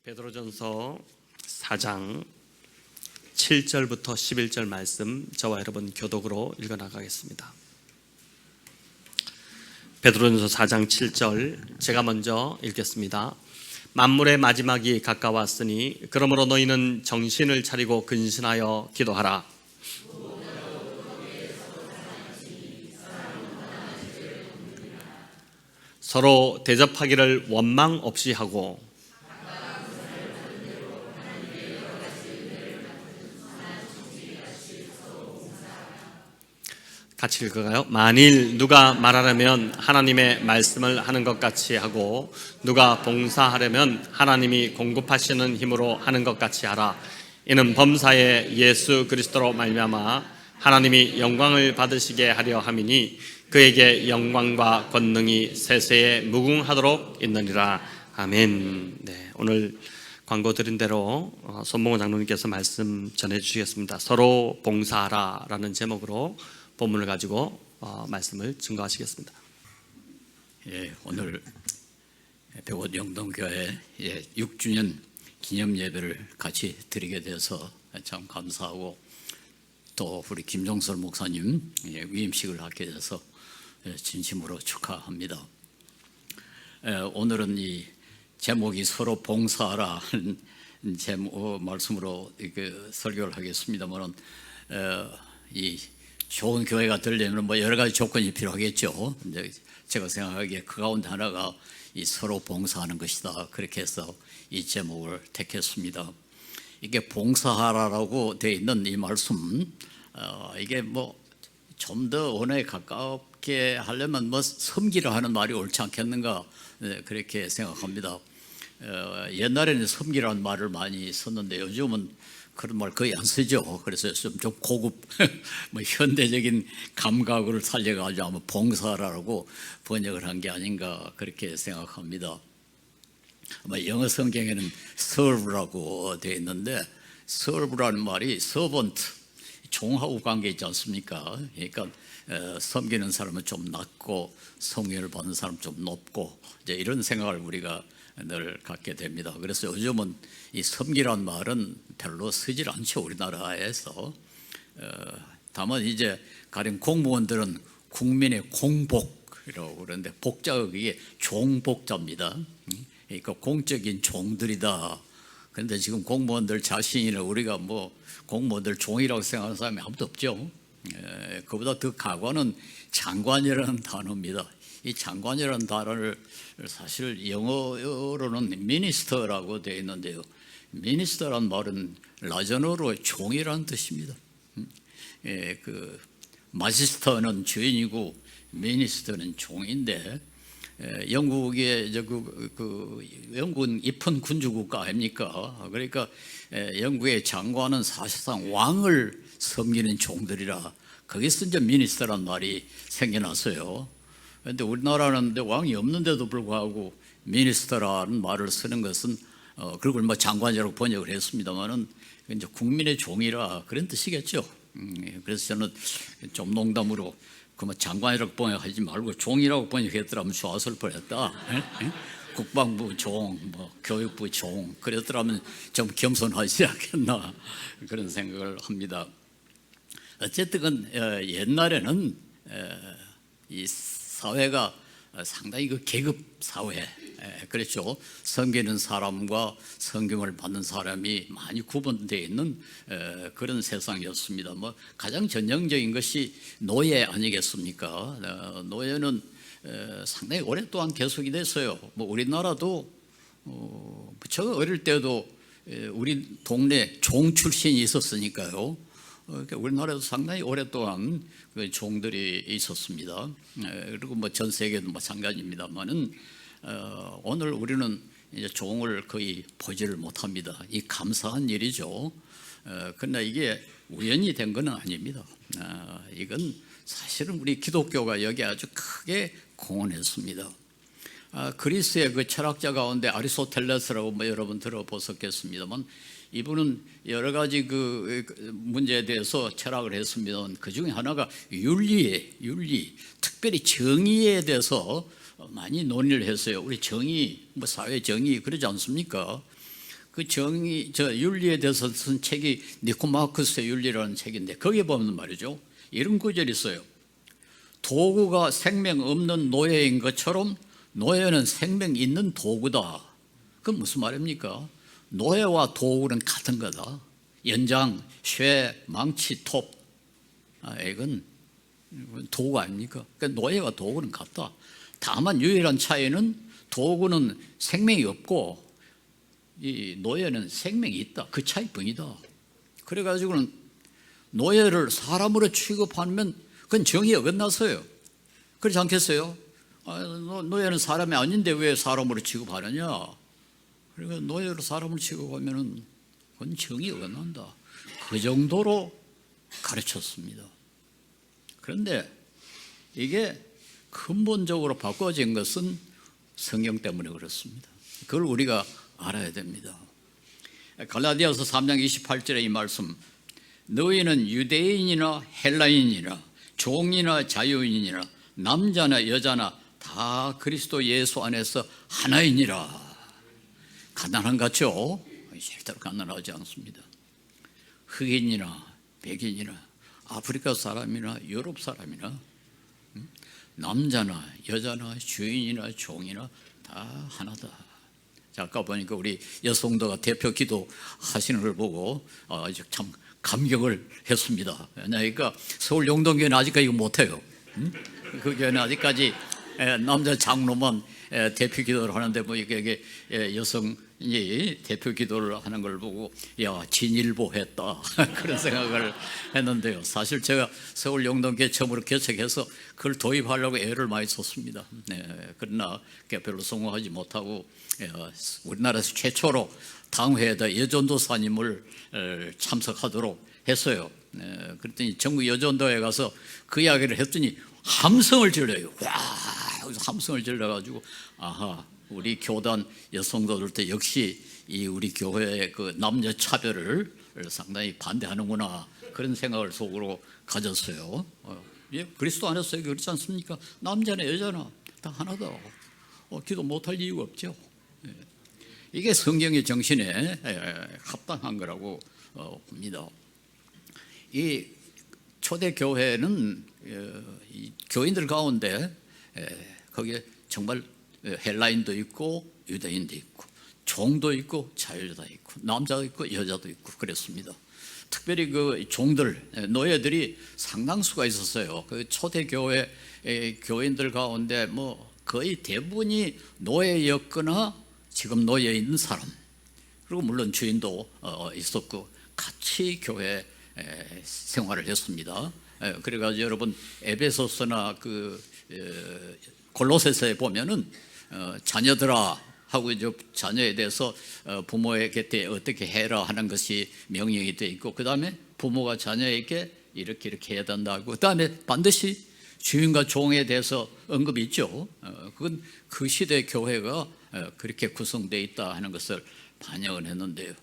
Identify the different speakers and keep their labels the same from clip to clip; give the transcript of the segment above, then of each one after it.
Speaker 1: 베드로전서 4장 7절부터 11절 말씀 저와 여러분 교독으로 읽어나가겠습니다. 베드로전서 4장 7절 제가 먼저 읽겠습니다. 만물의 마지막이 가까웠으니 그러므로 너희는 정신을 차리고 근신하여 기도하라. 서로 대접하기를 원망 없이 하고 같이 읽어가요. 만일 누가 말하려면 하나님의 말씀을 하는 것 같이 하고 누가 봉사하려면 하나님이 공급하시는 힘으로 하는 것 같이 하라. 이는 범사에 예수 그리스도로 말미암아 하나님이 영광을 받으시게 하려 함이니 그에게 영광과 권능이 세세에 무궁하도록 있느니라. 아멘. 네, 오늘 광고 드린 대로 손봉호 장로님께서 말씀 전해주시겠습니다. 서로 봉사하라 라는 제목으로 본문을 가지고 말씀을 증거하시겠습니다.
Speaker 2: 예, 오늘 백옷 영동교회 6주년 기념 예배를 같이 드리게 돼서 참 감사하고, 또 우리 김종설 목사님 위임식을 하게 돼서 진심으로 축하합니다. 오늘은 이 제목이 서로 봉사하라 하는 제목 말씀으로 설교를 하겠습니다만, 이 좋은 교회가 되려면 뭐 여러 가지 조건이 필요하겠죠. 제가 생각하기에 그 가운데 하나가 이 서로 봉사하는 것이다. 그렇게 해서 이 제목을 택했습니다. 이게 봉사하라라고 되어 있는 이 말씀, 이게 뭐 좀 더 언어에 가깝게 하려면 뭐 섬기라 하는 말이 옳지 않겠는가, 그렇게 생각합니다. 옛날에는 섬기라는 말을 많이 썼는데 요즘은 그런 말 거의 안 쓰죠. 그래서 좀 고급 뭐 현대적인 감각을 살려가지고 아마 봉사라고 번역을 한 게 아닌가, 그렇게 생각합니다. 아마 영어 성경에는 serve라고 되어 있는데, serve라는 말이 servant, 종하고 관계 있지 않습니까? 그러니까 섬기는 사람은 좀 낮고 성령을 받는 사람은 좀 높고, 이제 이런 생각을 우리가 늘 갖게 됩니다. 그래서 요즘은 이 섬기라는 말은 별로 쓰질 않죠, 우리나라에서. 다만 이제 가령 공무원들은 국민의 공복이라고 그러는데, 복자가 그게 종복자입니다. 그러니까 공적인 종들이다. 그런데 지금 공무원들 자신이나 우리가 뭐 공무원들 종이라고 생각하는 사람이 아무도 없죠. 그보다 더 가관은 장관이라는 단어입니다. 이 장관이라는 단어를 사실 영어로는 미니스터라고 되어 있는데요, 미니스터란 말은 라틴어로 종이라는 뜻입니다. 그 마지스터는 주인이고 미니스터는 종인데, 영국의 영국은 입헌 군주국가 아닙니까? 그러니까 영국의 장관은 사실상 왕을 섬기는 종들이라 거기서 이제 미니스터란 말이 생겨났어요. 그런데 우리나라는 왕이 없는데도 불구하고 미니스터라는 말을 쓰는 것은, 그리고 뭐 장관이라고 번역을 했습니다만은 이제 국민의 종이라 그런 뜻이겠죠. 그래서 저는 좀 농담으로 그 장관이라고 번역하지 말고 종이라고 번역했더라면 좋았을 뻔했다. 국방부 종, 뭐 교육부 종, 그랬더라면 좀 겸손하지 않겠나, 그런 생각을 합니다. 어쨌든 옛날에는 이 사회가 상당히 그 계급 사회, 그렇죠. 섬기는 사람과 섬김을 받는 사람이 많이 구분되어 있는 그런 세상이었습니다. 뭐 가장 전형적인 것이 노예 아니겠습니까? 노예는 상당히 오랫동안 계속이 됐어요. 뭐 우리나라도 저 어릴 때도 우리 동네 종 출신이 있었으니까요. 우리나라도 상당히 오랫동안 그 종들이 있었습니다. 그리고 뭐 전 세계도 마찬가지입니다만은, 오늘 우리는 이제 종을 거의 보지를 못합니다. 이 감사한 일이죠. 그러나 이게 우연히 된 것은 아닙니다. 이건 사실은 우리 기독교가 여기에 아주 크게 공헌했습니다. 그리스의 그 철학자 가운데 아리스토텔레스라고 뭐 여러분 들어보셨겠습니다만, 이분은 여러 가지 그 문제에 대해서 철학을 했습니다. 그 중에 하나가 윤리, 특별히 정의에 대해서 많이 논의를 했어요. 우리 정의, 뭐 사회 정의 그러지 않습니까? 그 윤리에 대해서 쓴 책이 니코마크스의 윤리라는 책인데 거기에 보면 말이죠, 이런 구절이 있어요. 도구가 생명 없는 노예인 것처럼 노예는 생명 있는 도구다. 그건 무슨 말입니까? 노예와 도구는 같은 거다. 연장, 쇠, 망치, 톱, 이건 도구 아닙니까? 그러니까 노예와 도구는 같다. 다만 유일한 차이는 도구는 생명이 없고 이 노예는 생명이 있다. 그 차이뿐이다. 그래가지고는 노예를 사람으로 취급하면 그건 정의에 어긋나서요. 그렇지 않겠어요? 노예는 사람이 아닌데 왜 사람으로 취급하느냐? 그러니까 노예로 사람을 취급하면은 그건 정의에 어긋난다. 그 정도로 가르쳤습니다. 그런데 이게 근본적으로 바꿔진 것은 성경 때문에 그렇습니다. 그걸 우리가 알아야 됩니다. 갈라디아서 3장 28절의 이 말씀, 너희는 유대인이나 헬라인이나 종이나 자유인이나 남자나 여자나 다 그리스도 예수 안에서 하나이니라. 가난한 같죠? 절대로 가난하지 않습니다. 흑인이나 백인이나 아프리카 사람이나 유럽 사람이나 남자나 여자나 주인이나 종이나 다 하나다. 자, 아까 보니까 우리 여성도가 대표 기도 하시는 걸 보고 참 감격을 했습니다. 그러니까 서울 용동교회는 아직까지 이거 못해요. 그 교회는 아직까지 남자 장로만 대표 기도를 하는데 뭐 이게 여성이 대표 기도를 하는 걸 보고 야, 진일보했다 그런 생각을 했는데요. 사실 제가 서울 용동교회 처음으로 개척해서 그걸 도입하려고 애를 많이 썼습니다. 그러나 별로 성공하지 못하고 우리나라에서 최초로 당회에다 여전도사님을 참석하도록 했어요. 그랬더니 전국 여전도에 가서 그 이야기를 했더니 함성을 질러요. 와, 함성을 질러가지고 아하, 우리 교단 여성도들 역시 이 우리 교회의 그 남녀 차별을 상당히 반대하는구나 그런 생각을 속으로 가졌어요. 그리스도 안에서 그렇지 않습니까? 남자나 여자나 다 하나다. 기도 못할 이유가 없죠. 이게 성경의 정신에 합당한 거라고 봅니다. 이 초대 교회는 이 교인들 가운데 거기에 정말 헬라인도 있고 유대인도 있고 종도 있고 자유자도 있고 남자도 있고 여자도 있고 그랬습니다. 특별히 그 종들 노예들이 상당수가 있었어요. 그 초대 교회 교인들 가운데 뭐 거의 대부분이 노예였거나 지금 노예에 있는 사람, 그리고 물론 주인도 있었고 같이 교회 생활을 했습니다. 그래가지고 여러분 에베소서나 그 골로새서에 보면은 자녀들아 하고 이제 자녀에 대해서 부모의 곁에 어떻게 해라 하는 것이 명령이 되어 있고, 그 다음에 부모가 자녀에게 이렇게 해야 된다고, 그 다음에 반드시 주인과 종에 대해서 언급이 있죠. 그건 그 시대 교회가 그렇게 구성되어 있다 하는 것을 반영을 했는데요.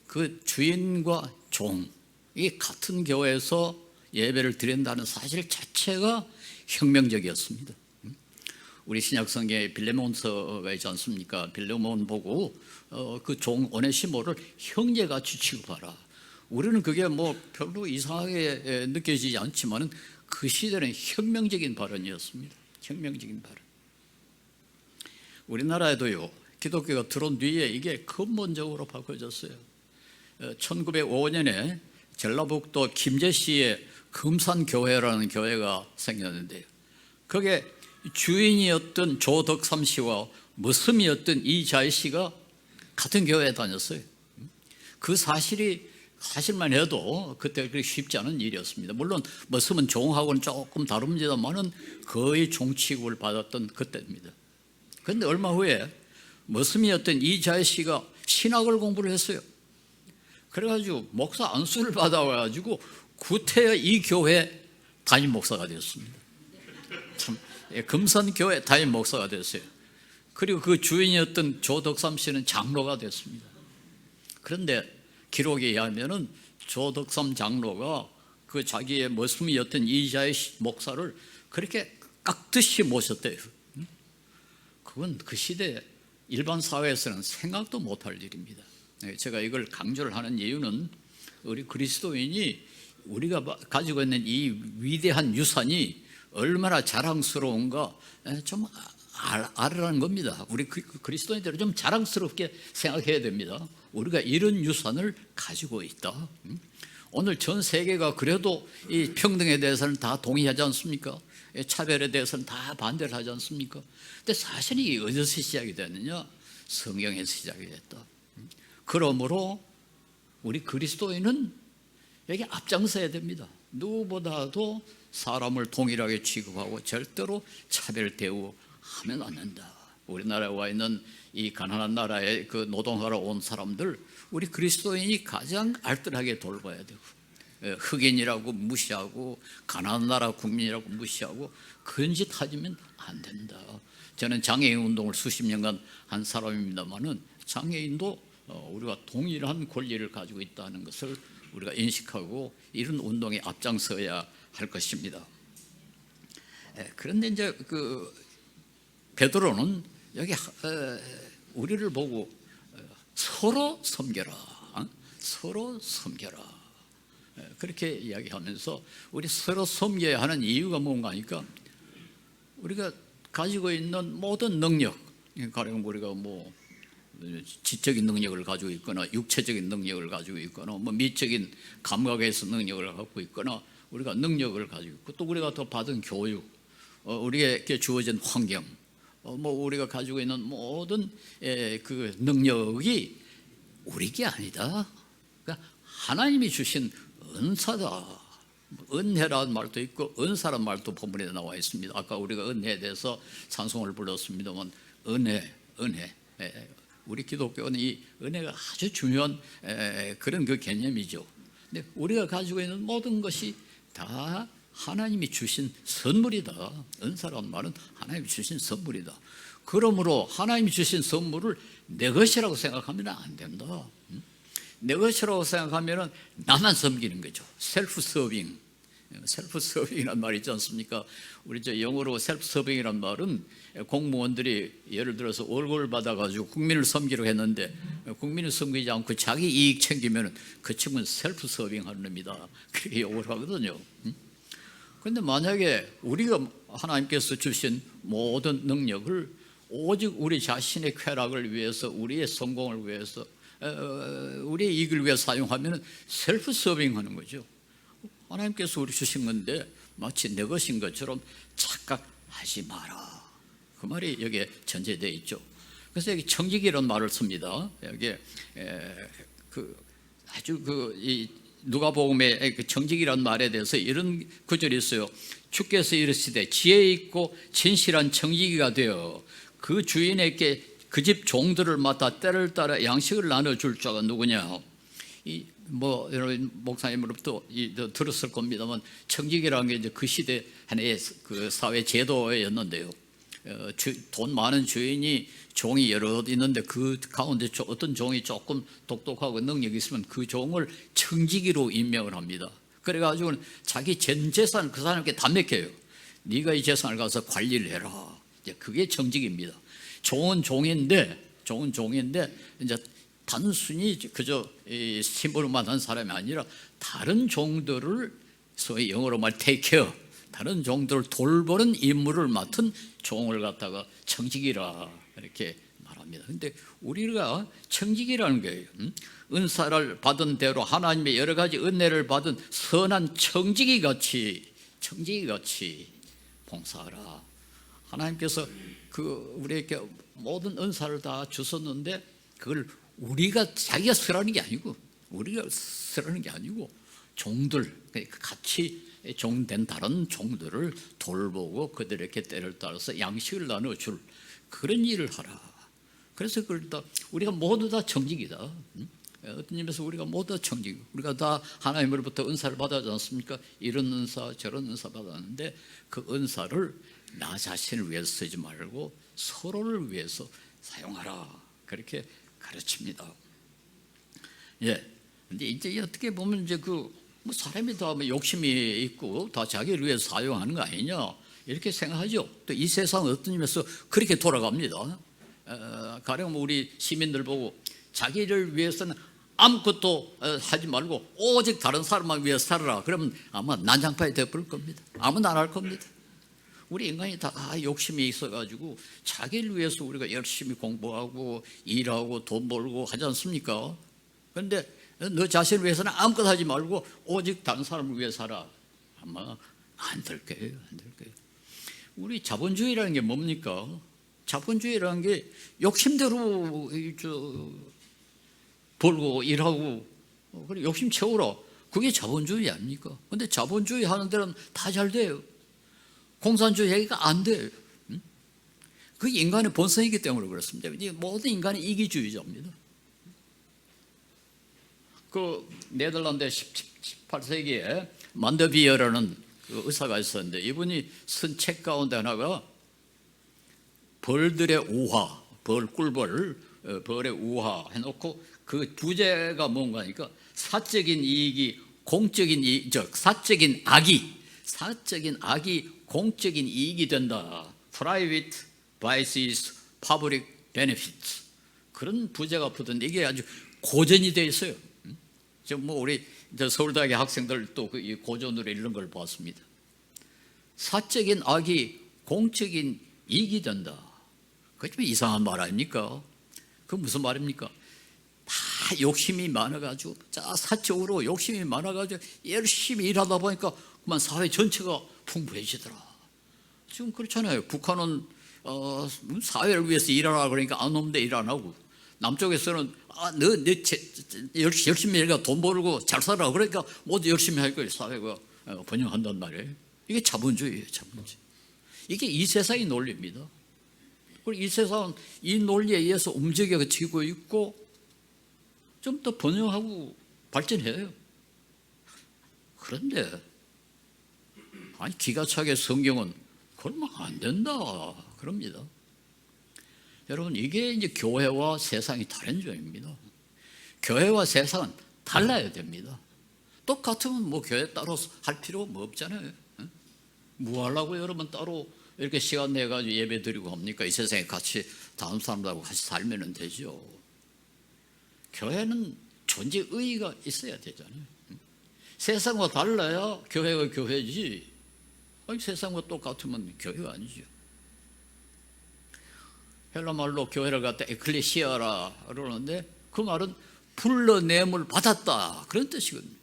Speaker 2: 그 주인과 종이 같은 교회에서 예배를 드린다는 사실 자체가 혁명적이었습니다. 우리 신약 성경에 빌레몬서가 있지 않습니까? 빌레몬 보고 그 종 오네시모를 형제같이 취급하라. 우리는 그게 뭐 별로 이상하게 느껴지지 않지만은 그 시대는 혁명적인 발언이었습니다. 혁명적인 발언. 우리나라에도요, 기독교가 들어온 뒤에 이게 근본적으로 바꿔졌어요. 1905년에 전라북도 김제시에 금산교회라는 교회가 생겼는데요, 그게 주인이었던 조덕삼 씨와 머슴이었던 이자희 씨가 같은 교회에 다녔어요. 그 사실만 해도 그때 그렇게 쉽지 않은 일이었습니다. 물론 머슴은 종하고는 조금 다릅니다만은 거의 종 취급을 받았던 그때입니다. 그런데 얼마 후에 머슴이었던 이자희 씨가 신학을 공부를 했어요. 그래가지고 목사 안수를 받아가지고 구태여 이 교회 담임 목사가 되었습니다. 참, 금산교회 담임 목사가 됐어요. 그리고 그 주인이었던 조덕삼 씨는 장로가 됐습니다. 그런데 기록에 의하면은 조덕삼 장로가 그 자기의 머슴이었던 이자희 목사를 그렇게 깍듯이 모셨대요. 그건 그 시대 일반 사회에서는 생각도 못할 일입니다. 제가 이걸 강조를 하는 이유는 우리 그리스도인이 우리가 가지고 있는 이 위대한 유산이 얼마나 자랑스러운가 좀 알으라는 겁니다. 우리 그리스도인들은 좀 자랑스럽게 생각해야 됩니다. 우리가 이런 유산을 가지고 있다. 오늘 전 세계가 그래도 이 평등에 대해서는 다 동의하지 않습니까? 차별에 대해서는 다 반대를 하지 않습니까? 근데 사실 이게 어디서 시작이 됐느냐? 성경에서 시작이 됐다. 그러므로 우리 그리스도인은 여기 앞장서야 됩니다. 누구보다도 사람을 동일하게 취급하고 절대로 차별 대우하면 안 된다. 우리나라에 와 있는 이 가난한 나라에 그 노동하러 온 사람들, 우리 그리스도인이 가장 알뜰하게 돌봐야 되고, 흑인이라고 무시하고 가난한 나라 국민이라고 무시하고 그런 짓 하면 안 된다. 저는 장애인 운동을 수십 년간 한 사람입니다만은 장애인도 우리가 동일한 권리를 가지고 있다는 것을 우리가 인식하고 이런 운동에 앞장서야 할 것입니다. 그런데 이제 그 베드로는 여기 우리를 보고 서로 섬겨라, 서로 섬겨라 그렇게 이야기하면서 우리 서로 섬겨야 하는 이유가 뭔가 하니까 우리가 가지고 있는 모든 능력, 가령 우리가 뭐 지적인 능력을 가지고 있거나 육체적인 능력을 가지고 있거나 뭐 미적인 감각에서 능력을 갖고 있거나 우리가 능력을 가지고 있고 또 우리가 더 받은 교육, 우리에게 주어진 환경, 뭐 우리가 가지고 있는 모든 그 능력이 우리 게 아니다. 그러니까 하나님이 주신 은사다. 은혜라는 말도 있고 은사라는 말도 본문에 나와 있습니다. 아까 우리가 은혜에 대해서 찬송을 불렀습니다만 은혜. 우리 기독교는 이 은혜가 아주 중요한 그런 그 개념이죠. 근데 우리가 가지고 있는 모든 것이 다 하나님이 주신 선물이다. 은사라는 말은 하나님이 주신 선물이다. 그러므로 하나님이 주신 선물을 내 것이라고 생각하면 안 된다. 내 것이라고 생각하면 나만 섬기는 거죠. 셀프 서빙. 셀프 서빙이란 말이 있지 않습니까? 우리 저 영어로 셀프 서빙이란 말은 공무원들이 예를 들어서 월급을 받아가지고 국민을 섬기려고 했는데 국민을 섬기지 않고 자기 이익 챙기면 그 친구는 셀프 서빙 하는 겁니다. 그렇게 욕을 하거든요. 그런데 만약에 우리가 하나님께서 주신 모든 능력을 오직 우리 자신의 쾌락을 위해서, 우리의 성공을 위해서, 우리의 이익을 위해 사용하면 셀프 서빙 하는 거죠. 하나님께서 우리 주신 건데 마치 내 것인 것처럼 착각하지 마라. 그 말이 여기에 전제되어 있죠. 그래서 여기 청지기라는 말을 씁니다. 여기에 아주 이 누가복음의 그 청지기라는 말에 대해서 이런 구절이 있어요. 주께서 이르시되 지혜 있고 진실한 청지기가 되어 그 주인에게 그 집 종들을 맡아 때를 따라 양식을 나눠줄 자가 누구냐. 뭐 여러분 목사님으로부터 들었을 겁니다만 청지기라는 게 이제 그 시대 하나의 그 사회 제도였는데요. 돈 많은 주인이 종이 여러 있는데 그 가운데 어떤 종이 조금 똑똑하고 능력이 있으면 그 종을 청지기로 임명을 합니다. 그래가지고 자기 전 재산을 그 사람에게 다 맡겨요. 네가 이 재산을 가서 관리를 해라. 그게 청지기입니다. 종은 종인데 이제 단순히 그저 심부름만 한 사람이 아니라 다른 종들을 소위 영어로 말 take care, 다른 종들을 돌보는 임무를 맡은 종을 갖다가 청지기라 이렇게 말합니다. 그런데 우리가 청지기라는 게 은사를 받은 대로 하나님의 여러 가지 은혜를 받은 선한 청지기같이 봉사하라. 하나님께서 우리에게 모든 은사를 다 주셨는데 그걸 자기가 쓰라는 게 아니고 종들, 같이 종된 다른 종들을 돌보고 그들에게 때를 따라서 양식을 나눠줄 그런 일을 하라. 그래서 우리가 모두 다 청지기다. 어떤 의미에서 우리가 모두 다 청지기, 우리가 다 하나님으로부터 은사를 받았지 않습니까? 이런 은사 저런 은사 받았는데 그 은사를 나 자신을 위해서 쓰지 말고 서로를 위해서 사용하라. 그렇게 가르칩니다. 근데 이제 어떻게 보면 이제 뭐 사람이 다 욕심이 있고 다 자기를 위해서 사용하는 거 아니냐 이렇게 생각하죠. 또 이 세상은 어떤 의미에서 그렇게 돌아갑니다. 가령 우리 시민들 보고 자기를 위해서는 아무것도 하지 말고 오직 다른 사람만 위해서 살아라. 그러면 아마 난장판이 되어버릴 겁니다. 아무나 안 할 겁니다. 우리 인간이 다 욕심이 있어가지고 자기를 위해서 우리가 열심히 공부하고 일하고 돈 벌고 하지 않습니까? 그런데 너 자신을 위해서는 아무것도 하지 말고 오직 다른 사람을 위해 살아. 아마 안 될 거예요. 안 될 거예요. 우리 자본주의라는 게 뭡니까? 자본주의라는 게 욕심대로 벌고 일하고 그래 욕심 채우라. 그게 자본주의 아닙니까? 근데 자본주의 하는 데는 다 잘 돼요. 공산주의 얘기가 안 돼요. 그 인간의 본성이기 때문에 그렇습니다. 모든 인간이 이기주의자입니다. 그 네덜란드 18세기에 만더비어라는 그 의사가 있었는데 이분이 쓴 책 가운데 하나가 벌들의 우화, 꿀벌, 벌의 우화 해놓고 그 부제가 뭔가 하니까 사적인 이익이 공적인 사적인 악이 공적인 이익이 된다. Private vices, public benefits. 그런 부제가 붙었는데 이게 아주 고전이 되어 있어요. 지금 뭐 우리 서울대학의 학생들 또 그 고전으로 읽는 걸 봤습니다. 사적인 악이 공적인 이익이 된다. 그게 좀 이상한 말 아닙니까? 그 무슨 말입니까? 다 욕심이 많아가지고 사적으로 욕심이 많아가지고 열심히 일하다 보니까 그만 사회 전체가 풍부해지더라. 지금 그렇잖아요. 북한은 사회를 위해서 일하라 그러니까 안 오는데 일 안 하고, 남쪽에서는 너 열심히 일가 돈 벌고 잘 살아 그러니까 모두 열심히 할 거예요. 사회가 번영한단 말이에요. 이게 자본주의예요. 자본주의. 이게 이 세상의 논리입니다. 그리고 이 세상은 이 논리에 의해서 움직여지고 있고 좀 더 번영하고 발전해요. 그런데 기가 차게 성경은 그러면 안 된다 그럽니다. 여러분, 이게 이제 교회와 세상이 다른 점입니다. 교회와 세상은 달라야 됩니다. 똑같으면 뭐 교회 따로 할 필요 뭐 없잖아요. 뭐 하려고 여러분 따로 이렇게 시간 내가지고 예배 드리고 합니까? 이 세상에 같이 다른 사람들하고 같이 살면 되죠. 교회는 존재 의의가 있어야 되잖아요. 세상과 달라야 교회가 교회지. 세상과 똑같으면 교회가 아니죠. 헬라 말로 교회를 갖다 에클레시아라 그러는데 그 말은 불러냄을 받았다 그런 뜻이거든요.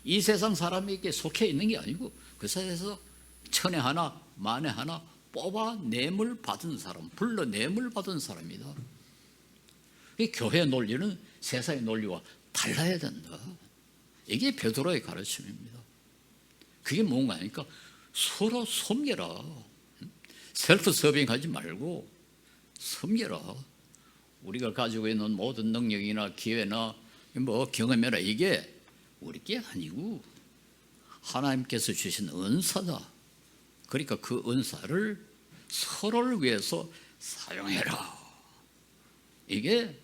Speaker 2: 이 세상 사람에게 속해 있는 게 아니고 그 사이에서 천에 하나 만에 하나 뽑아냄을 받은 사람, 불러냄을 받은 사람이다. 이 교회 논리는 세상의 논리와 달라야 된다. 이게 베드로의 가르침입니다. 그게 뭔가 하니까 서로 섬겨라. 셀프 서빙하지 말고 섬겨라. 우리가 가지고 있는 모든 능력이나 기회나 뭐 경험이나 이게 우리 게 아니고 하나님께서 주신 은사다. 그러니까 그 은사를 서로를 위해서 사용해라. 이게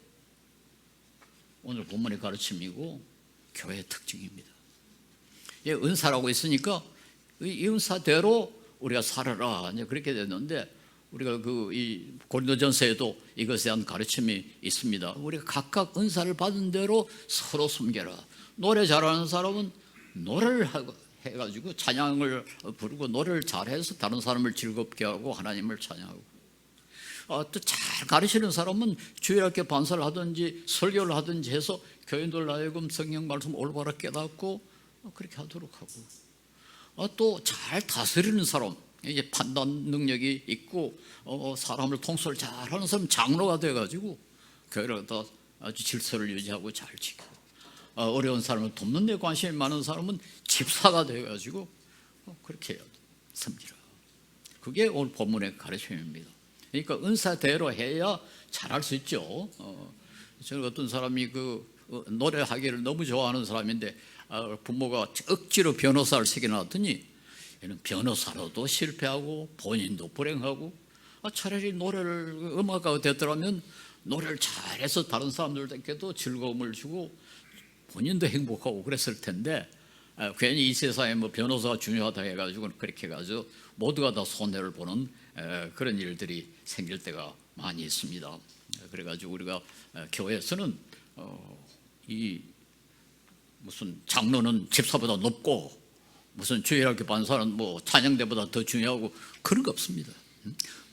Speaker 2: 오늘 본문의 가르침이고 교회의 특징입니다. 예, 은사라고 있으니까 이 은사대로 우리가 살아라. 이제 그렇게 됐는데 우리가 이 고린도전서에도 이것에 대한 가르침이 있습니다. 우리가 각각 은사를 받은 대로 서로 섬겨라. 노래 잘하는 사람은 노래를 해가지고 찬양을 부르고 노래를 잘해서 다른 사람을 즐겁게 하고 하나님을 찬양하고, 또 잘 가르치는 사람은 주일학교 반사를 하든지 설교를 하든지 해서 교인들 하여금 성경 말씀 올바로 깨닫고 그렇게 하도록 하고, 또 잘 다스리는 사람, 이제 판단 능력이 있고 사람을 통솔 잘하는 사람 장로가 돼가지고 교회를 다 아주 질서를 유지하고 잘 지키고, 어려운 사람을 돕는 데 관심이 많은 사람은 집사가 돼가지고 그렇게 해야 돼. 섬기라. 그게 오늘 본문의 가르침입니다. 그러니까 은사대로 해야 잘할 수 있죠. 저는 어떤 사람이 노래하기를 너무 좋아하는 사람인데 부모가 억지로 변호사를 시켜놨더니 얘는 변호사로도 실패하고 본인도 불행하고, 차라리 음악가가 됐더라면 노래를 잘해서 다른 사람들에게도 즐거움을 주고 본인도 행복하고 그랬을 텐데, 괜히 이 세상에 뭐 변호사가 중요하다 해가지고 그렇게 해가지고 모두가 다 손해를 보는 그런 일들이 생길 때가 많이 있습니다. 그래가지고 우리가 교회에서는 이 무슨 장로는 집사보다 높고 무슨 주일학교 반사는 뭐 찬양대보다 더 중요하고 그런 거 없습니다.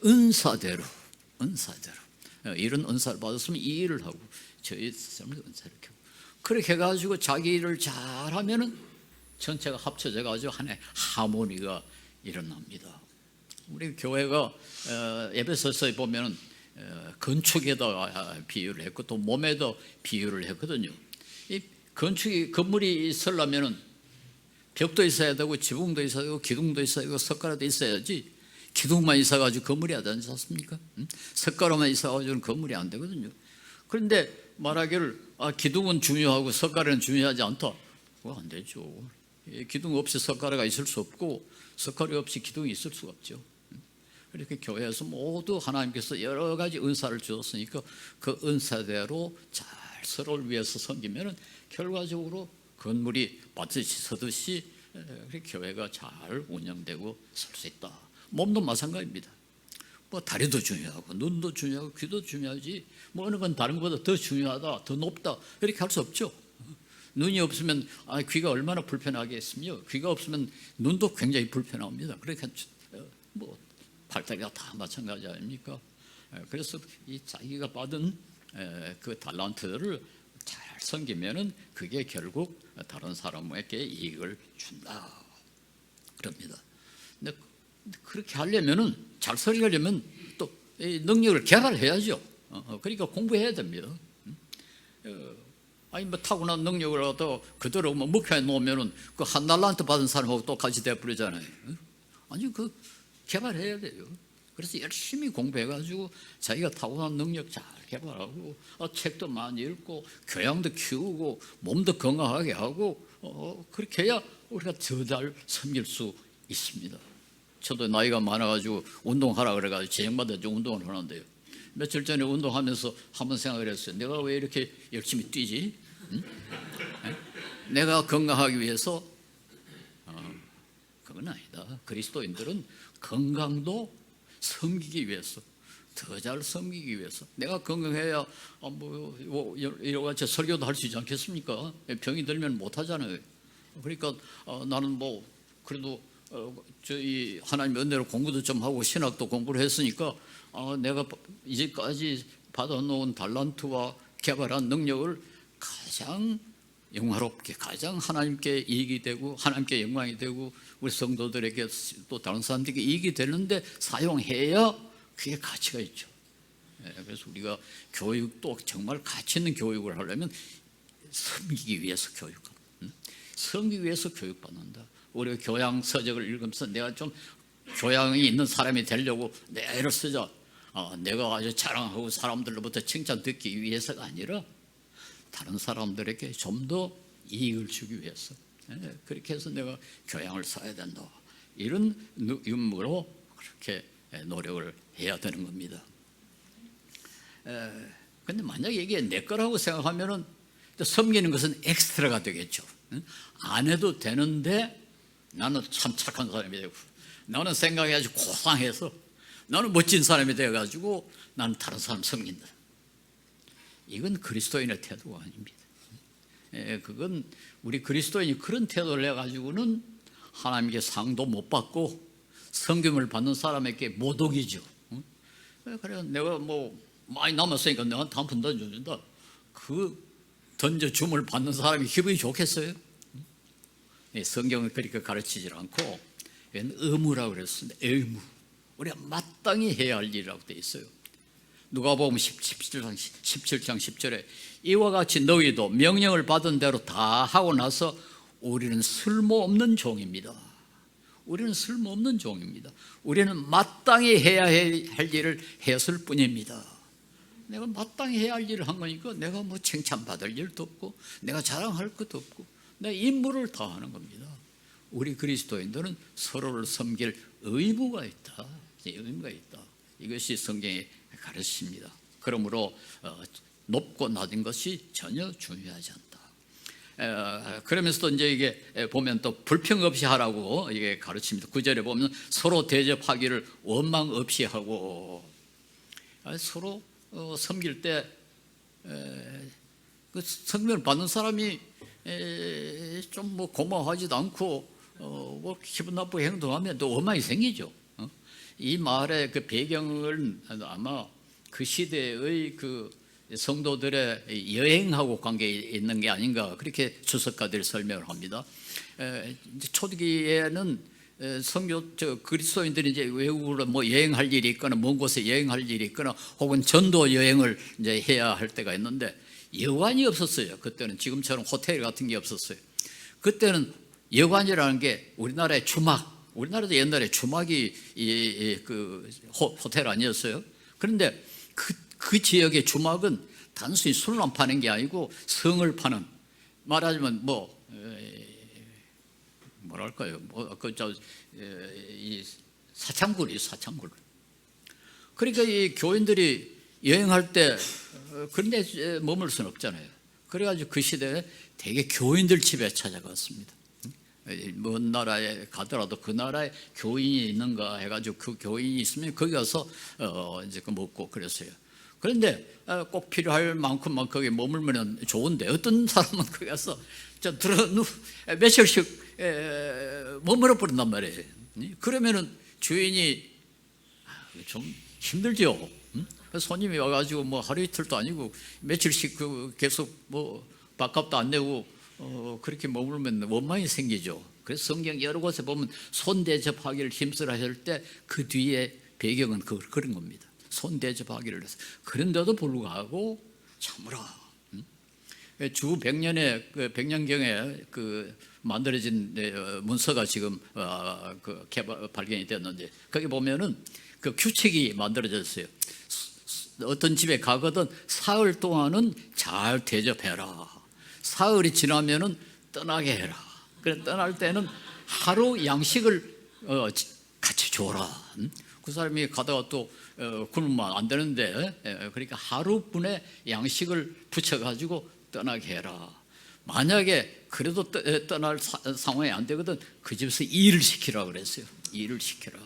Speaker 2: 은사대로 이런 은사를 받았으면 이 일을 하고 저희 스승을 은사를 켜고 그렇게 해가지고 자기 일을 잘하면은 전체가 합쳐져 가지고 하나의 하모니가 일어납니다. 우리 교회가 에베소서에 보면은 건축에다 비유를 했고 또 몸에다 비유를 했거든요. 이 건물이 있으려면은 벽도 있어야 되고 지붕도 있어야 되고 기둥도 있어야 되고 석가래도 있어야지 기둥만 있어가지고 건물이 안 되지 않습니까? 석가래만 있어가지고는 건물이 안 되거든요. 그런데 말하기를 기둥은 중요하고 석가래는 중요하지 않다. 그거 안 되죠. 기둥 없이 석가래가 있을 수 없고 석가래 없이 기둥이 있을 수가 없죠. 이렇게 교회에서 모두 하나님께서 여러 가지 은사를 주셨으니까 그 은사대로 잘 서로를 위해서 섬기면은 결과적으로 건물이 반드시 서듯이 교회가 잘 운영되고 설 수 있다. 몸도 마찬가지입니다. 뭐 다리도 중요하고 눈도 중요하고 귀도 중요하지 뭐 어느 건 다른 것보다 더 중요하다, 더 높다 이렇게 할 수 없죠. 눈이 없으면 귀가 얼마나 불편하겠으며 귀가 없으면 눈도 굉장히 불편합니다. 그러니까 뭐 팔다리가 다 마찬가지 아닙니까? 그래서 이 자기가 받은 그 달란트를 잘 섬기면은 그게 결국 다른 사람에게 이익을 준다. 그럽니다. 근데 그렇게 하려면은 잘 설계하려면 또 이 능력을 개발해야죠. 그러니까 공부해야 됩니다. 아니 뭐 타고난 능력을 얻어 그대로 뭐 목표에 놓으면은 그 한 달란트 받은 사람하고 똑같이 돼버리잖아요. 아니 그 개발해야 돼요. 그래서 열심히 공부해가지고 자기가 타고난 능력 잘 개발하고 책도 많이 읽고 교양도 키우고 몸도 건강하게 하고 그렇게 해야 우리가 더 잘 섬길 수 있습니다. 저도 나이가 많아가지고 운동하라 그래가지고 제형마다 운동을 하는데요. 며칠 전에 운동하면서 한번 생각을 했어요. 내가 왜 이렇게 열심히 뛰지? 응? 내가 건강하기 위해서? 그건 아니다. 그리스도인들은 건강도 섬기기 위해서, 더 잘 섬기기 위해서. 내가 건강해야 여러 가지 설교도 할 수 있지 않겠습니까? 병이 들면 못 하잖아요. 그러니까 나는 뭐 그래도 저희 하나님의 은혜로 공부도 좀 하고 신학도 공부를 했으니까 내가 이제까지 받아놓은 달란트와 개발한 능력을 가장 영화롭게 가장 하나님께 이익이 되고 하나님께 영광이 되고 우리 성도들에게 또 다른 사람들에게 이익이 되는데 사용해야 그게 가치가 있죠. 그래서 우리가 교육도 정말 가치 있는 교육을 하려면 섬기기 위해서 섬기기 위해서 교육받는다. 우리가 교양 서적을 읽으면서 내가 좀 교양이 있는 사람이 되려고 내가 애를 쓰자. 내가 아주 자랑하고 사람들로부터 칭찬 듣기 위해서가 아니라 다른 사람들에게 좀 더 이익을 주기 위해서 그렇게 해서 내가 교양을 써야 된다. 이런 의무로 그렇게 노력을 해야 되는 겁니다. 그런데 만약에 이게 내 거라고 생각하면은 섬기는 것은 엑스트라가 되겠죠. 안 해도 되는데 나는 참 착한 사람이 되고 나는 생각이 아주 고상해서 나는 멋진 사람이 되어가지고 나는 다른 사람 섬긴다. 이건 그리스도인의 태도가 아닙니다. 그건 우리 그리스도인이 그런 태도를 해가지고는 하나님께 상도 못 받고 섬김을 받는 사람에게 모독이죠. 그래 내가 뭐 많이 남았으니까 내가 한 푼 던져준다. 그 던져줌을 받는 사람이 기분이 좋겠어요? 성경은 그렇게 가르치질 않고 의무라고 그랬습니다. 의무. 우리가 마땅히 해야 할 일이라고 되어 있어요. 누가복음 17장 10절에 이와 같이 너희도 명령을 받은 대로 다 하고 나서 우리는 쓸모없는 종입니다. 우리는 쓸모없는 종입니다. 우리는 마땅히 해야 할 일을 했을 뿐입니다. 내가 마땅히 해야 할 일을 한 거니까 내가 뭐 칭찬받을 일도 없고 내가 자랑할 것도 없고 내 임무를 다하는 겁니다. 우리 그리스도인들은 서로를 섬길 의무가 있다. 의무가 있다. 이것이 성경의 가르칩니다. 그러므로 높고 낮은 것이 전혀 중요하지 않다. 그러면서도 이제 이게 보면 또 불평 없이 하라고 이게 가르칩니다. 9절에 보면 서로 대접하기를 원망 없이 하고 서로 섬길 때 그 성명을 받는 사람이 좀 뭐 고마워하지도 않고 뭐 기분 나쁘게 행동하면 또 원망이 생기죠. 이 말의 그 배경은 아마 그 시대의 그 성도들의 여행하고 관계 있는 게 아닌가, 그렇게 주석가들이 설명을 합니다. 초기에는 그리스도인들이 이제 외국으로 뭐 여행할 일이 있거나 먼 곳에 여행할 일이 있거나 혹은 전도 여행을 이제 해야 할 때가 있는데 여관이 없었어요. 그때는 지금처럼 호텔 같은 게 없었어요. 그때는 여관이라는 게 우리나라의 주막, 우리나라도 옛날에 주막이 그 호텔 아니었어요. 그런데 그 지역의 주막은 단순히 술만 파는 게 아니고 성을 파는, 말하자면 뭐랄까요, 이 사창굴이에요, 사창굴. 그러니까 이 교인들이 여행할 때 그런 데 머물 수는 없잖아요. 그래가지고 그 시대에 되게 교인들 집에 찾아갔습니다. 먼 나라에 가더라도 그 나라에 교인이 있는가 해가지고 그 교인이 있으면 거기 가서 이제 그 먹고 그랬어요. 그런데 꼭 필요할 만큼만 거기 머물면 좋은데 어떤 사람은 거기 가서 며칠씩 머물러 버린단 말이에요. 그러면은 주인이 좀 힘들죠. 손님이 와가지고 뭐 하루 이틀도 아니고 며칠씩 계속 뭐 밥값도 안 내고 그렇게 머물면 원망이 생기죠. 그래서 성경 여러 곳에 보면 손 대접하기를 힘쓰라 할 때 그 뒤에 배경은 그런 겁니다. 손 대접하기를 해서. 그런데도 불구하고 참으라. 주 100년에 그 100년경에 그 만들어진 문서가 지금 발견이 됐는데 거기 보면은 그 규칙이 만들어졌어요. 어떤 집에 가거든 사흘 동안은 잘 대접해라. 사흘이 지나면은 떠나게 해라. 그래 떠날 때는 하루 양식을 같이 줘라. 그 사람이 가다가 또 굶으면 안 되는데 그러니까 하루분의 양식을 붙여가지고 떠나게 해라. 만약에 그래도 떠날 상황이 안 되거든 그 집에서 일을 시키라 그랬어요. 일을 시키라.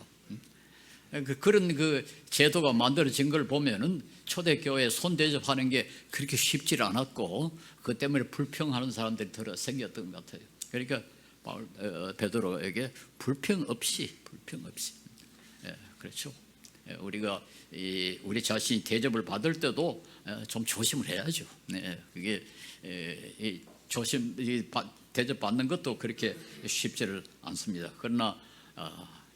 Speaker 2: 그런 그 제도가 만들어진 걸 보면은 초대교회 손 대접하는 게 그렇게 쉽지 않았고 그 때문에 불평하는 사람들이 들어 생겼던 것 같아요. 그러니까 베드로에게 불평 없이 그렇죠. 우리가 우리 자신이 대접을 받을 때도 좀 조심을 해야죠. 그게 대접 받는 것도 그렇게 쉽지를 않습니다. 그러나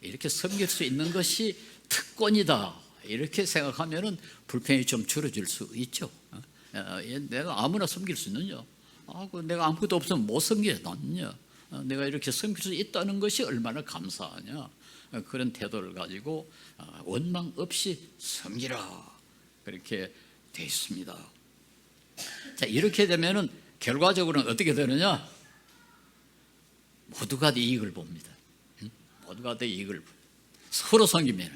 Speaker 2: 이렇게 섬길 수 있는 것이 특권이다 이렇게 생각하면은 불평이 좀 줄어질 수 있죠. 내가 아무나 섬길 수 있느냐? 내가 아무것도 없으면 못 섬기지 않느냐? 내가 이렇게 섬길 수 있다는 것이 얼마나 감사하냐? 그런 태도를 가지고 원망 없이 섬기라 그렇게 돼 있습니다. 자, 이렇게 되면은 결과적으로는 어떻게 되느냐? 모두가 이익을 봅니다. 모두가 이익을 서로 섬기면은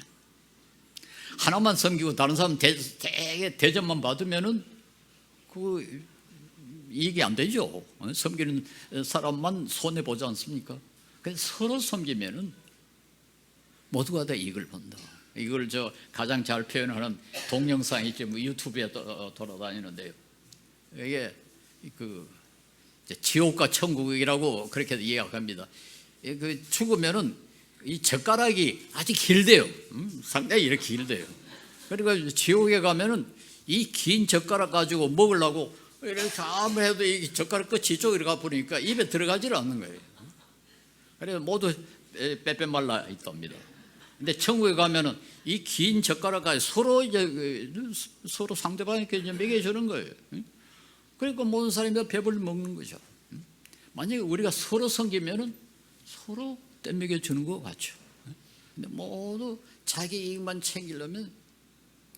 Speaker 2: 하나만 섬기고 다른 사람 되게 대접만 받으면은 그 이익이 안 되죠. 섬기는 사람만 손해 보지 않습니까? 그래서 서로 섬기면은 모두가 다 이익을 본다. 이걸 가장 잘 표현하는 동영상이 있죠. 유튜브에 돌아다니는데요. 이게 지옥과 천국이라고 그렇게 이야기합니다. 죽으면은 이 젓가락이 아주 길대요. 상당히 이렇게 길대요. 그러니까 지옥에 가면은 이 긴 젓가락 가지고 먹으려고 이렇게 아무리 해도 이 젓가락 끝이 이쪽으로 가 버리니까 입에 들어가지를 않는 거예요. 그래서 모두 빼빼 말라 있답니다. 근데 천국에 가면은 이 긴 젓가락 가지고 서로 상대방에게 먹여주는 거예요. 그러니까 모든 사람이 배불리 먹는 거죠. 만약에 우리가 서로 섬기면은 서로 떼먹여 주는 것 같죠. 근데 모두 자기 이익만 챙기려면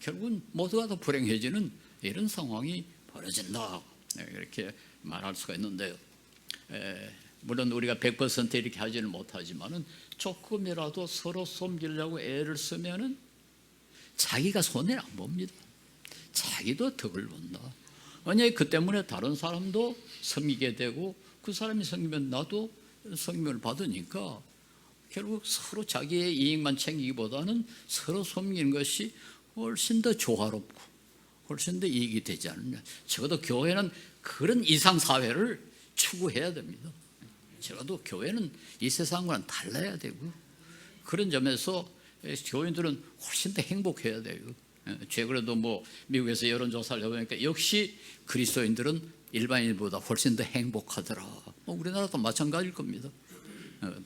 Speaker 2: 결국은 모두가 다 불행해지는 이런 상황이 벌어진다. 이렇게 말할 수가 있는데요. 물론 우리가 100% 이렇게 하지는 못하지만은 조금이라도 서로 섬기려고 애를 쓰면은 자기가 손해를 안 봅니다. 자기도 덕을 본다. 만약에 그 때문에 다른 사람도 섬기게 되고 그 사람이 섬기면 나도 섬김을 받으니까 결국 서로 자기의 이익만 챙기기보다는 서로 섬기는 것이 훨씬 더 조화롭고 훨씬 더 이익이 되지 않느냐. 적어도 교회는 그런 이상 사회를 추구해야 됩니다. 적어도 교회는 이 세상과는 달라야 되고, 그런 점에서 교인들은 훨씬 더 행복해야 돼요. 최근에도 뭐 미국에서 여론조사를 해보니까 역시 그리스도인들은 일반인보다 훨씬 더 행복하더라. 우리나라도 마찬가지일 겁니다.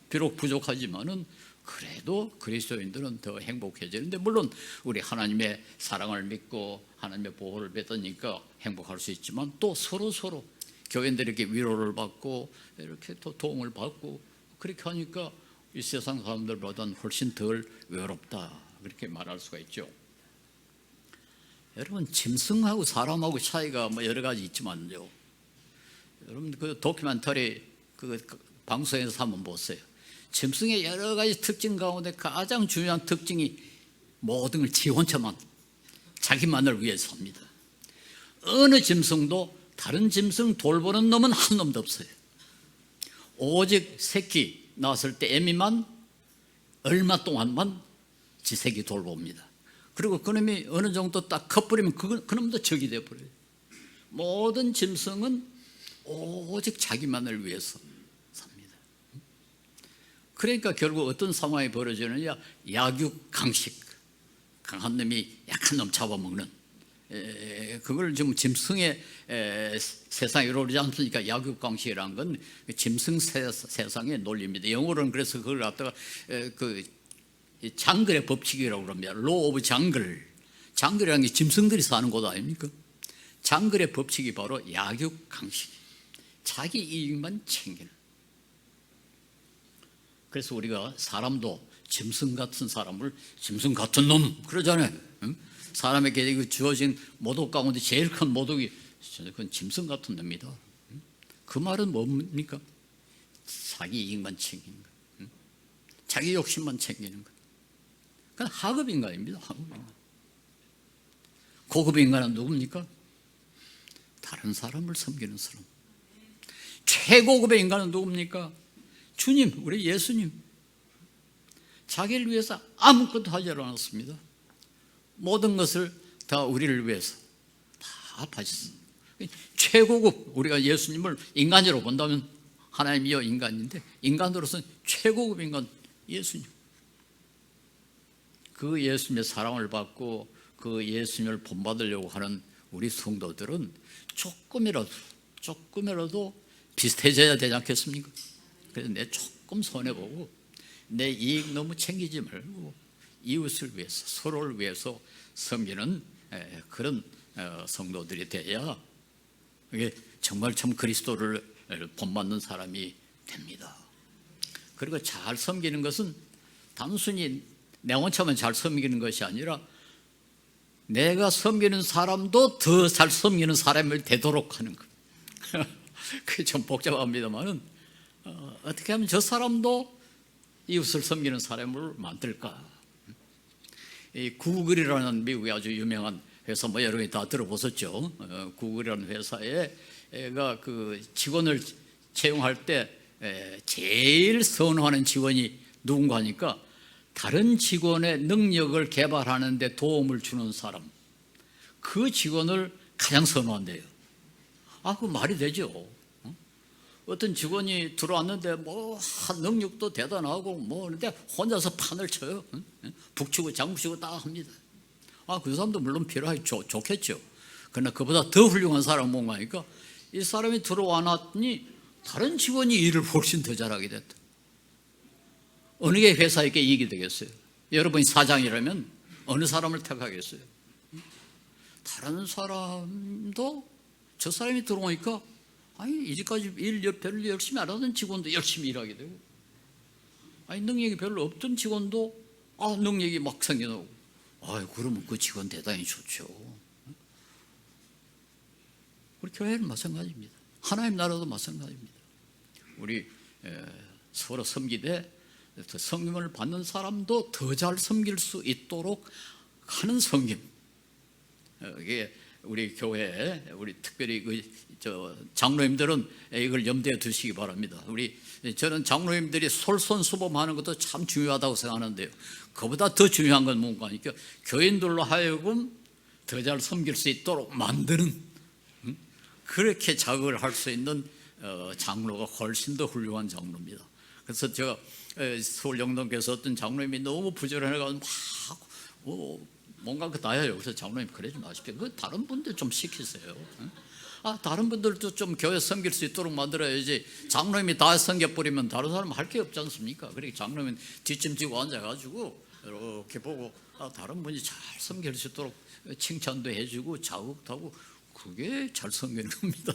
Speaker 2: 비록 부족하지만은 그래도 그리스도인들은 더 행복해지는데, 물론 우리 하나님의 사랑을 믿고 하나님의 보호를 받으니까 행복할 수 있지만, 또 서로 교인들에게 위로를 받고 이렇게 또 도움을 받고 그렇게 하니까 이 세상 사람들보다는 훨씬 덜 외롭다, 그렇게 말할 수가 있죠. 여러분, 짐승하고 사람하고 차이가 뭐 여러 가지 있지만요, 여러분 그 다큐멘터리 그 방송에서 한번 보세요. 짐승의 여러 가지 특징 가운데 가장 중요한 특징이 모든 걸 지 혼자만, 자기만을 위해서 합니다. 어느 짐승도 다른 짐승 돌보는 놈은 한 놈도 없어요. 오직 새끼 낳았을 때 애미만 얼마 동안만 지 새끼 돌봅니다. 그리고 그놈이 어느 정도 딱 커버리면 그놈도 적이 되어버려요. 모든 짐승은 오직 자기만을 위해서 삽니다. 그러니까 결국 어떤 상황이 벌어지느냐, 약육강식, 강한 놈이 약한 놈 잡아먹는, 그걸 지금 짐승의 세상에 이루어지지 않습니까? 약육강식이라는 건 짐승 세상의 논리입니다. 영어로는 그래서 그걸 갖다가 그 장글의 법칙이라고 그럽니다. Law of Jungle. 장글이라는 게 짐승들이 사는 곳 아닙니까? 장글의 법칙이 바로 약육강식, 자기 이익만 챙기는. 그래서 우리가 사람도 짐승 같은 사람을 짐승 같은 놈 그러잖아요. 응? 사람에게 주어진 모독 가운데 제일 큰 모독이 그건 짐승 같은 놈이다. 응? 그 말은 뭡니까? 자기 이익만 챙기는 것, 응? 자기 욕심만 챙기는 것. 그건 하급 인간입니다. 하급 인간. 고급 인간은 누굽니까? 다른 사람을 섬기는 사람. 최고급의 인간은 누굽니까? 주님, 우리 예수님. 자기를 위해서 아무것도 하지 않았습니다. 모든 것을 다 우리를 위해서 다 바쳤어요. 최고급, 우리가 예수님을 인간으로 본다면 하나님이여 인간인데, 인간으로서는 최고급 인간 예수님. 그 예수님의 사랑을 받고 그 예수님을 본받으려고 하는 우리 성도들은 조금이라도 비슷해져야 되지 않겠습니까? 그래서 내 조금 손해보고 내 이익 너무 챙기지 말고 이웃을 위해서, 서로를 위해서 섬기는 그런 성도들이 돼야 이게 정말 참 그리스도를 본받는 사람이 됩니다. 그리고 잘 섬기는 것은 단순히 내 혼자만 잘 섬기는 것이 아니라 내가 섬기는 사람도 더 잘 섬기는 사람이 되도록 하는 것. 그게 좀 복잡합니다만은 어떻게 하면 저 사람도 이웃을 섬기는 사람을 만들까? 이 구글이라는 미국의 아주 유명한 회사, 뭐 여러 개 다 들어보셨죠? 구글이라는 회사에가 그 직원을 채용할 때 제일 선호하는 직원이 누군가 하니까 다른 직원의 능력을 개발하는 데 도움을 주는 사람, 그 직원을 가장 선호한대요. 그 말이 되죠. 어떤 직원이 들어왔는데 뭐 능력도 대단하고 뭐 그런데 혼자서 판을 쳐요. 북치고 장구치고 다 합니다. 그 사람도 물론 필요하기 좋겠죠. 그러나 그보다 더 훌륭한 사람은 뭔가 하니까 이 사람이 들어와놨더니 다른 직원이 일을 훨씬 더 잘하게 됐다. 어느 게 회사에게 이익이 되겠어요? 여러분이 사장이라면 어느 사람을 택하겠어요? 다른 사람도 저 사람이 들어오니까 이제까지 일 별로 열심히 안 하던 직원도 열심히 일하게 되고, 능력이 별로 없던 직원도 능력이 막 생겨나고, 그러면 그 직원 대단히 좋죠. 우리 교회는 마찬가지입니다. 하나님 나라도 마찬가지입니다. 우리 서로 섬기되 섬김을 받는 사람도 더 잘 섬길 수 있도록 하는 섬김. 이게 우리 교회, 우리 특별히 장로님들은 이걸 염두에 두시기 바랍니다. 저는 장로님들이 솔선수범하는 것도 참 중요하다고 생각하는데요. 그보다 더 중요한 건 뭔가 하니까 교인들로 하여금 더 잘 섬길 수 있도록 만드는, 그렇게 자극을 할 수 있는 장로가 훨씬 더 훌륭한 장로입니다. 그래서 제가 서울 영동교회에서 어떤 장로님이 너무 부지런해가지고 막 뭔가 그 다해요. 그래서 장로님 그러지 마십시오. 그 다른 분들 좀 시키세요. 다른 분들도 좀 교회 섬길 수 있도록 만들어야지. 장로님이 다 섬겨버리면 다른 사람 할 게 없지 않습니까? 그러니까 장로님은 뒷짐 지고 앉아가지고 이렇게 보고 다른 분이 잘 섬길 수 있도록 칭찬도 해주고 자극도 하고, 그게 잘 섬기는 겁니다.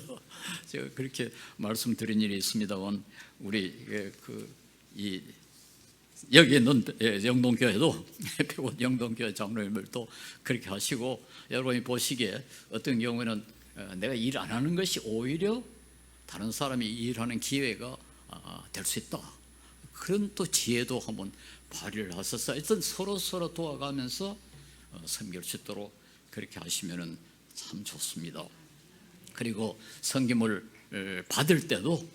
Speaker 2: 제가 그렇게 말씀드린 일이 있습니다만, 우리 여기 있는 영동교회도 백원 영동교회 장로님들도 그렇게 하시고, 여러분이 보시기에 어떤 경우에는 내가 일 안 하는 것이 오히려 다른 사람이 일하는 기회가 될 수 있다, 그런 또 지혜도 한번 발휘를 하셔서 하여튼 서로 도와가면서 섬길 수 있도록 그렇게 하시면은 참 좋습니다. 그리고 섬김을 받을 때도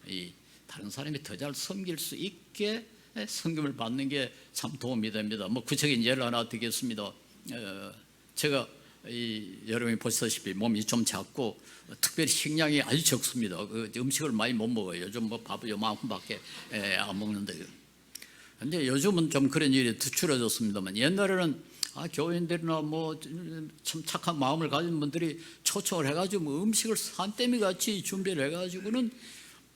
Speaker 2: 이 다른 사람이 더 잘 섬길 수 있게 섬김을 받는 게 참 도움이 됩니다. 뭐 구체적인 예를 하나 드리겠습니다. 제가 여러분이 보시다시피 몸이 좀 작고 특별히 식량이 아주 적습니다. 음식을 많이 못 먹어요. 요즘 뭐 밥을 요만큼밖에 안 먹는데, 근데 요즘은 좀 그런 일이 줄어졌습니다만, 옛날에는 교인들이나 뭐 참 착한 마음을 가진 분들이 초청을 해가지고 뭐 음식을 산더미 같이 준비를 해가지고는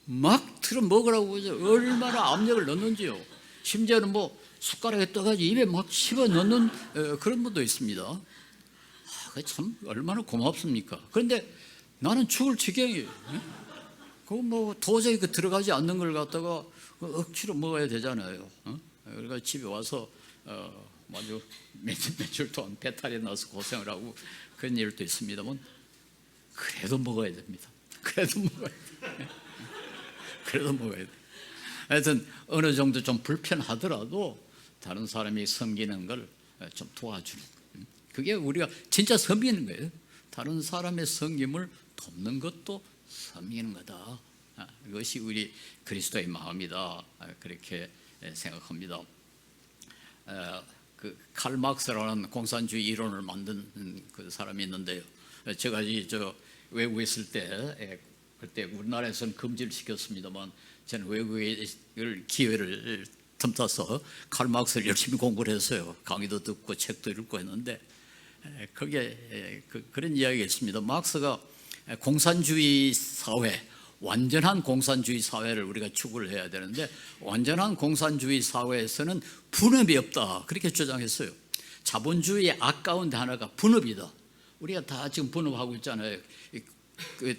Speaker 2: 막 틀어 먹으라고 얼마나 압력을 넣는지요. 심지어는 뭐 숟가락에 떠가지고 입에 막 씹어 넣는 그런 분도 있습니다. 참 얼마나 고맙습니까? 그런데 나는 죽을 지경이에요. 그 뭐 도저히 들어가지 않는 걸 갖다가 억지로 먹어야 되잖아요. 그러니까 집에 와서 아주 며칠 동안 배탈이 나서 고생을 하고 그런 일도 있습니다만, 그래도 먹어야 됩니다. 그래도 먹어야 돼. 하여튼 어느 정도 좀 불편하더라도 다른 사람이 섬기는 걸 좀 도와주는, 그게 우리가 진짜 섬기는 거예요. 다른 사람의 섬김을 돕는 것도 섬기는 거다. 이것이 우리 그리스도의 마음이다. 그렇게 생각합니다. 칼 막스라는 공산주의 이론을 만든 그 사람이 있는데요. 제가 외국에 있을 때, 그때 우리나라에서는 금지를 시켰습니다만, 저는 외국에 기회를 틈타서 칼 막스를 열심히 공부를 했어요. 강의도 듣고 책도 읽고 했는데, 거기에 그런 이야기가 있습니다. 막스가 공산주의 사회, 완전한 공산주의 사회를 우리가 추구를 해야 되는데, 완전한 공산주의 사회에서는 분업이 없다, 그렇게 주장했어요. 자본주의의 악 가운데 하나가 분업이다. 우리가 다 지금 분업하고 있잖아요.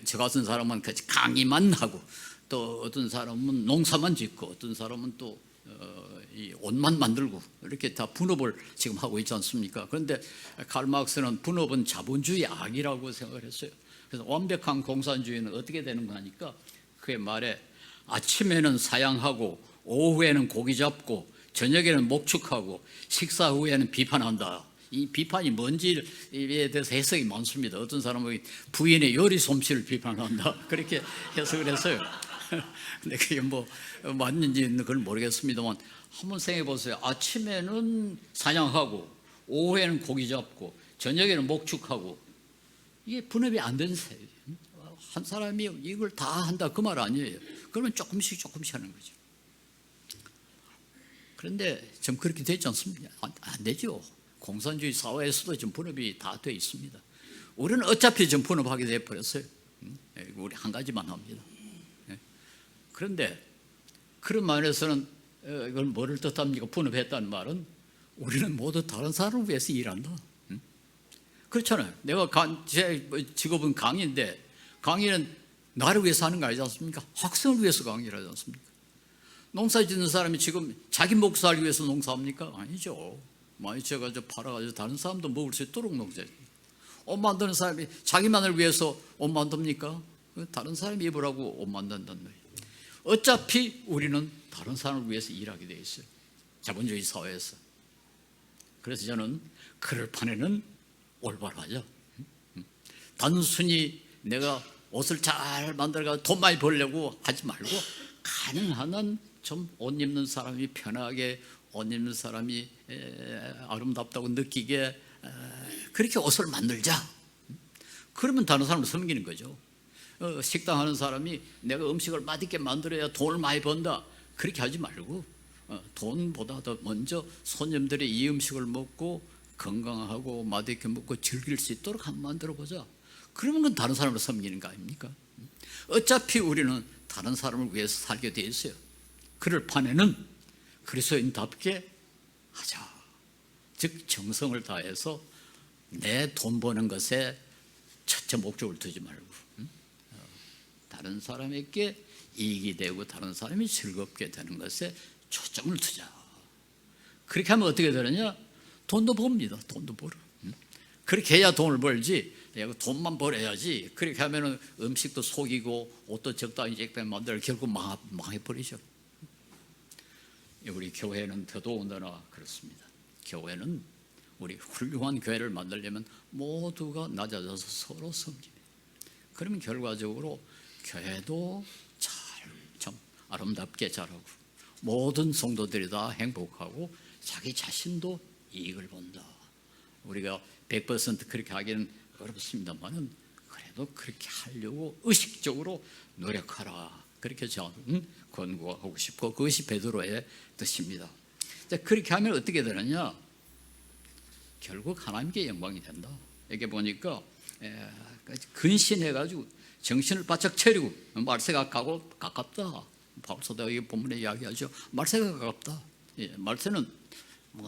Speaker 2: 저 같은 사람은 강의만 하고, 또 어떤 사람은 농사만 짓고, 어떤 사람은 또 이 옷만 만들고, 이렇게 다 분업을 지금 하고 있지 않습니까? 그런데 칼 막스는 분업은 자본주의 악이라고 생각을 했어요. 그래서 완벽한 공산주의는 어떻게 되는 거니까, 그의 말에 아침에는 사양하고, 오후에는 고기 잡고, 저녁에는 목축하고, 식사 후에는 비판한다. 이 비판이 뭔지에 대해서 해석이 많습니다. 어떤 사람은 부인의 요리 솜씨를 비판한다, 그렇게 해석을 했어요. 근데 그게 뭐 맞는지는 그걸 모르겠습니다만, 한번 생각해 보세요. 아침에는 사냥하고, 오후에는 고기 잡고, 저녁에는 목축하고, 이게 분업이 안 되는 사회예요. 한 사람이 이걸 다 한다, 그 말 아니에요. 그러면 조금씩 하는 거죠. 그런데 좀 그렇게 되지 않습니까? 안 되죠. 공산주의 사회에서도 지금 분업이 다 돼 있습니다. 우리는 어차피 지금 분업하게 돼 버렸어요. 우리 한 가지만 합니다. 그런데 그런 말에서는 이걸 뭐를 뜻합니까? 분업했다는 말은 우리는 모두 다른 사람을 위해서 일한다. 그렇잖아요. 내가 제 직업은 강의인데, 강의는 나를 위해서 하는 거 아니지 않습니까? 학생을 위해서 강의를 하지 않습니까? 농사 짓는 사람이 지금 자기 먹고 살기 위해서 농사합니까? 아니죠. 많이 지어가지고 팔아가지고 다른 사람도 먹을 수 있도록 농사해요. 옷 만드는 사람이 자기만을 위해서 옷 만듭니까? 다른 사람이 입으라고 옷 만든다는 거예요. 어차피 우리는 다른 사람을 위해서 일하게 돼 있어요. 자본주의 사회에서. 그래서 저는 그럴 판에는 올바르죠. 단순히 내가 옷을 잘 만들어서 돈 많이 벌려고 하지 말고, 가능한 한 좀 옷 입는 사람이 편하게, 옷 입는 사람이 아름답다고 느끼게 그렇게 옷을 만들자. 그러면 다른 사람을 섬기는 거죠. 식당 하는 사람이 내가 음식을 맛있게 만들어야 돈을 많이 번다, 그렇게 하지 말고 돈보다 더 먼저 손님들이 이 음식을 먹고 건강하고 맛있게 먹고 즐길 수 있도록 한번 만들어보자. 그러면 그건 다른 사람을 섬기는 거 아닙니까? 어차피 우리는 다른 사람을 위해서 살게 돼 있어요. 그럴 판에는 그리스도인답게 하자. 즉 정성을 다해서 내 돈 버는 것에 첫째 목적을 두지 말고 다른 사람에게 이익이 되고 다른 사람이 즐겁게 되는 것에 초점을 두자. 그렇게 하면 어떻게 되느냐? 돈도 법니다. 돈도 벌어. 그렇게 해야 돈을 벌지. 내가 돈만 벌어야지. 그렇게 하면 음식도 속이고 옷도 적당히 만들어 결국 망해버리죠. 우리 교회는 더더군다나 그렇습니다. 교회는 우리 훌륭한 교회를 만들려면 모두가 낮아져서 서로 섬기며, 그러면 결과적으로 교회도 참 아름답게 자라고 모든 성도들이 다 행복하고 자기 자신도 이익을 본다. 우리가 100% 그렇게 하기는 어렵습니다만은 그래도 그렇게 하려고 의식적으로 노력하라. 그렇게 저는 권고하고 싶고 그것이 베드로의 뜻입니다. 그렇게 하면 어떻게 되느냐? 결국 하나님께 영광이 된다. 이렇게 보니까 근신해가지고 정신을 바짝 차리고 말세가 가깝다. 바울서도 여기 본문에 이야기하죠. 말세가 가깝다. 말세는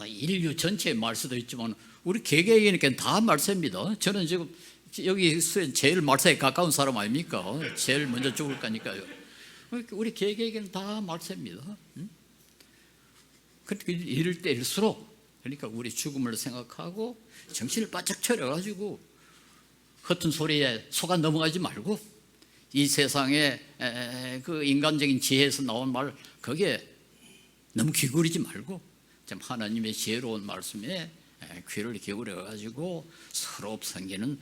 Speaker 2: 인류 전체의 말세도 있지만 우리 개개인에게는 다 말세입니다. 저는 지금 여기 제일 말세에 가까운 사람 아닙니까? 제일 먼저 죽을 거니까요. 우리 개개인에게는 다 말세입니다. 그렇게 이럴 때일수록, 그러니까 우리 죽음을 생각하고 정신을 바짝 차려가지고 헛된 소리에 속아 넘어가지 말고 이 세상에 그 인간적인 지혜에서 나온 말 거기에 너무 귀 기울이지 말고 참 하나님의 지혜로운 말씀에 귀를 기울여 가지고 서로 섬기는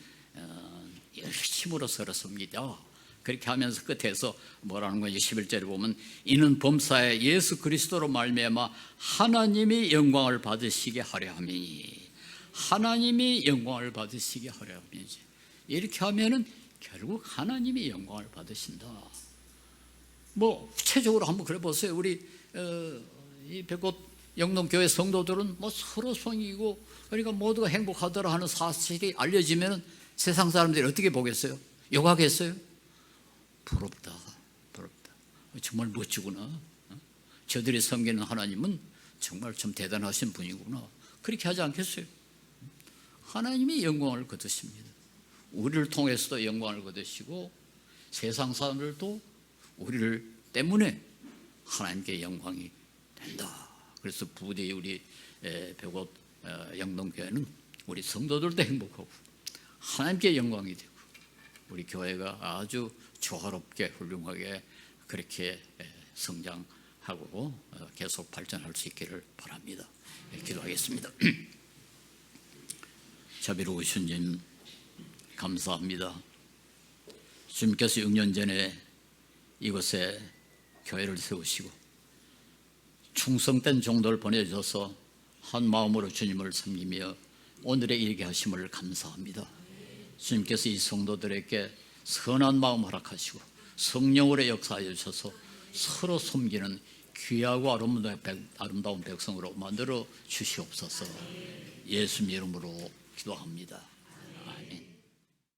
Speaker 2: 힘으로 서로 섬기자. 그렇게 하면서 끝에서 뭐라는 건지 11절에 보면 이는 범사에 예수 그리스도로 말미암아 하나님이 영광을 받으시게 하려 함이니, 하나님이 영광을 받으시게 하려 함이지. 이렇게 하면은 결국 하나님이 영광을 받으신다. 뭐 구체적으로 한번 그래 보세요. 우리 이 백곳 영동교회 성도들은 뭐 서로 섬기고 그러니까 모두가 행복하더라 하는 사실이 알려지면 세상 사람들이 어떻게 보겠어요? 욕하겠어요? 부럽다, 부럽다. 정말 멋지구나. 저들이 섬기는 하나님은 정말 좀 대단하신 분이구나. 그렇게 하지 않겠어요? 하나님이 영광을 거두십니다. 우리를 통해서도 영광을 거두시고 세상 사람들도 우리를 때문에 하나님께 영광이 된다. 그래서 부디 우리 백옷 영동교회는 우리 성도들도 행복하고 하나님께 영광이 되고 우리 교회가 아주 조화롭게 훌륭하게 그렇게 성장하고 계속 발전할 수 있기를 바랍니다. 기도하겠습니다. 자비로우신 주님 감사합니다. 주님께서 6년 전에 이곳에 교회를 세우시고 충성된 종도를 보내주셔서 한 마음으로 주님을 섬기며 오늘에 이르게 하심을 감사합니다. 주님께서 이 성도들에게 선한 마음 허락하시고 성령으로 역사하여 주셔서 서로 섬기는 귀하고 아름다운 백성으로 만들어 주시옵소서. 예수님 이름으로 기도합니다.